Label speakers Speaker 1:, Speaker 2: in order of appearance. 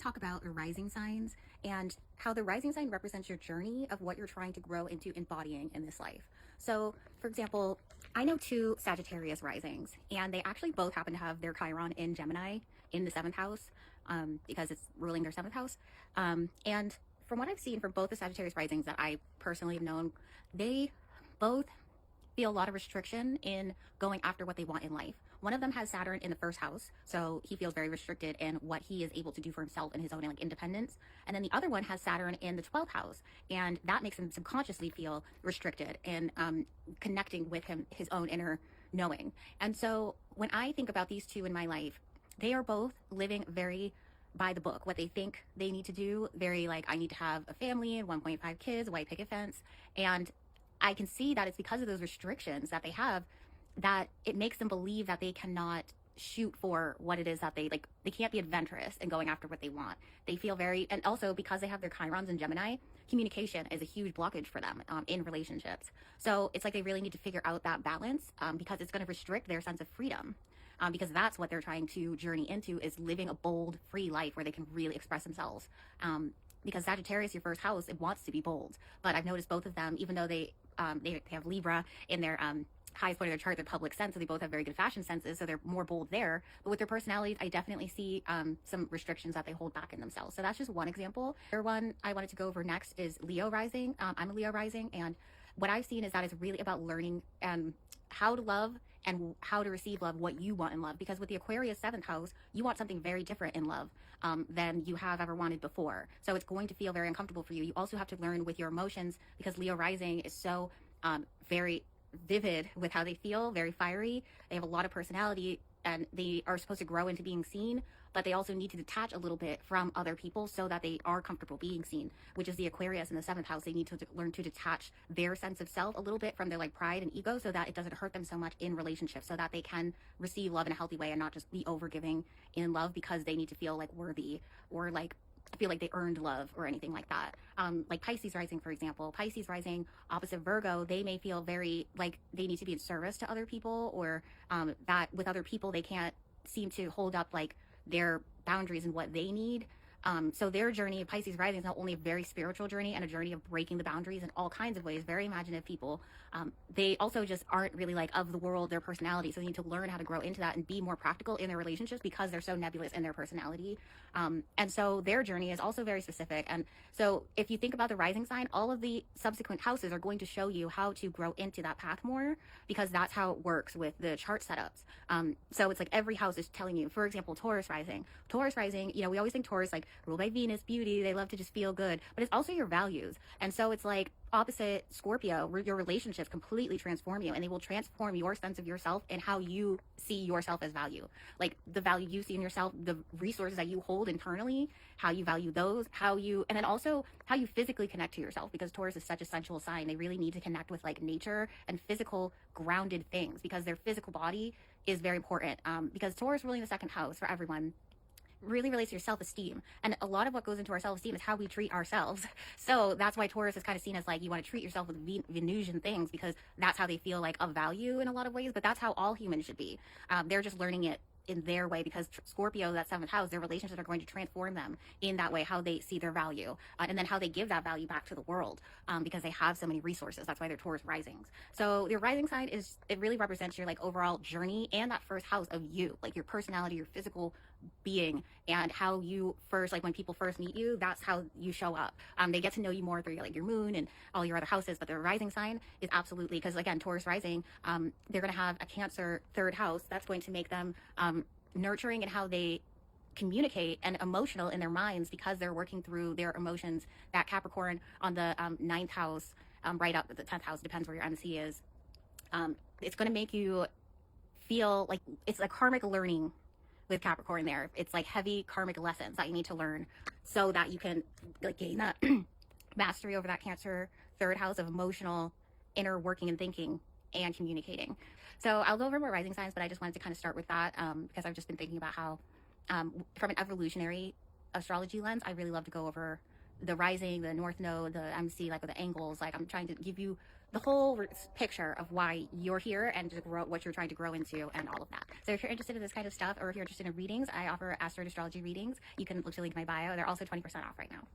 Speaker 1: talk about the rising signs and how the rising sign represents your journey of what you're trying to grow into embodying in this life. So, for example, I know two Sagittarius risings, and they actually both happen to have their Chiron in Gemini in the seventh house because it's ruling their seventh house. And from what I've seen from both the Sagittarius risings that I personally have known, they both feel a lot of restriction in going after what they want in life. One of them has Saturn in the first house, so he feels very restricted in what he is able to do for himself and his own like independence. And then the other one has Saturn in the 12th house, and that makes him subconsciously feel restricted in connecting with his own inner knowing. And so when I think about these two in my life, they are both living very by the book, what they think they need to do, very like, I need to have a family and 1.5 kids, a white picket fence. And I can see that it's because of those restrictions that they have that it makes them believe that they cannot shoot for what it is that they like. They can't be adventurous in going after what they want. They feel very, and also because they have their Chirons in Gemini, communication is a huge blockage for them in relationships. So it's like they really need to figure out that balance because it's going to restrict their sense of freedom. Because that's what they're trying to journey into is living a bold, free life where they can really express themselves. Because Sagittarius, your first house, it wants to be bold. But I've noticed both of them, even though they have Libra in their highest point of their chart, their public sense, so they both have very good fashion senses, so they're more bold there. But with their personalities, I definitely see some restrictions that they hold back in themselves. So that's just one example. The other one I wanted to go over next is Leo rising. I'm a Leo rising, and what I've seen is that it's really about learning how to love and how to receive love, what you want in love. Because with the Aquarius seventh house, you want something very different in love than you have ever wanted before. So it's going to feel very uncomfortable for you. You also have to learn with your emotions because Leo rising is so very vivid with how they feel, very fiery. They have a lot of personality and they are supposed to grow into being seen, but they also need to detach a little bit from other people so that they are comfortable being seen, which is the Aquarius in the seventh house. They need to learn to detach their sense of self a little bit from their like pride and ego so that it doesn't hurt them so much in relationships, so that they can receive love in a healthy way and not just be overgiving in love because they need to feel like worthy or like feel like they earned love or anything like that. Like Pisces rising, for example, Pisces rising opposite Virgo, they may feel very like they need to be in service to other people, or that with other people they can't seem to hold up like their boundaries and what they need. So their journey of Pisces rising is not only a very spiritual journey and a journey of breaking the boundaries in all kinds of ways, very imaginative people. They also just aren't really like of the world, their personality. So they need to learn how to grow into that and be more practical in their relationships because they're so nebulous in their personality. And so their journey is also very specific. And so if you think about the rising sign, all of the subsequent houses are going to show you how to grow into that path more because that's how it works with the chart setups. So it's like every house is telling you, for example, Taurus rising, you know, we always think Taurus like ruled by Venus, beauty, they love to just feel good, but it's also your values. And so it's like opposite Scorpio, where your relationships completely transform you and they will transform your sense of yourself and how you see yourself as value. Like the value you see in yourself, the resources that you hold internally, how you value those, and then also how you physically connect to yourself, because Taurus is such a sensual sign. They really need to connect with like nature and physical grounded things because their physical body is very important. Because Taurus ruling the second house for everyone really relates to your self-esteem, and a lot of what goes into our self-esteem is how we treat ourselves. So that's why Taurus is kind of seen as like you want to treat yourself with Venusian things because that's how they feel like of value in a lot of ways, but that's how all humans should be. They're just learning it in their way because Scorpio, that seventh house, their relationships are going to transform them in that way, how they see their value, and then how they give that value back to the world because they have so many resources. That's why they're Taurus risings. So your rising sign it really represents your like overall journey and that first house of you, like your personality, your physical being, and how you first, like when people first meet you, that's how you show up. They get to know you more through like your moon and all your other houses, but their rising sign is absolutely, because again, Taurus rising, they're going to have a Cancer third house. That's going to make them nurturing in how they communicate and emotional in their minds because they're working through their emotions. That Capricorn on the ninth house, right up at the 10th house, depends where your MC is. It's going to make you feel like it's a karmic learning with Capricorn there. It's like heavy karmic lessons that you need to learn so that you can like gain that mastery over that Cancer third house of emotional inner working and thinking and communicating. So I'll go over more rising signs, but I just wanted to kind of start with that because I've just been thinking about how from an evolutionary astrology lens, I really love to go over the rising, the north node, the MC, like with the angles. Like I'm trying to give you the whole picture of why you're here and to grow what you're trying to grow into and all of that. So if you're interested in this kind of stuff, or if you're interested in readings, I offer Astro and astrology readings. You can look to link in my bio. They're also 20% off right now.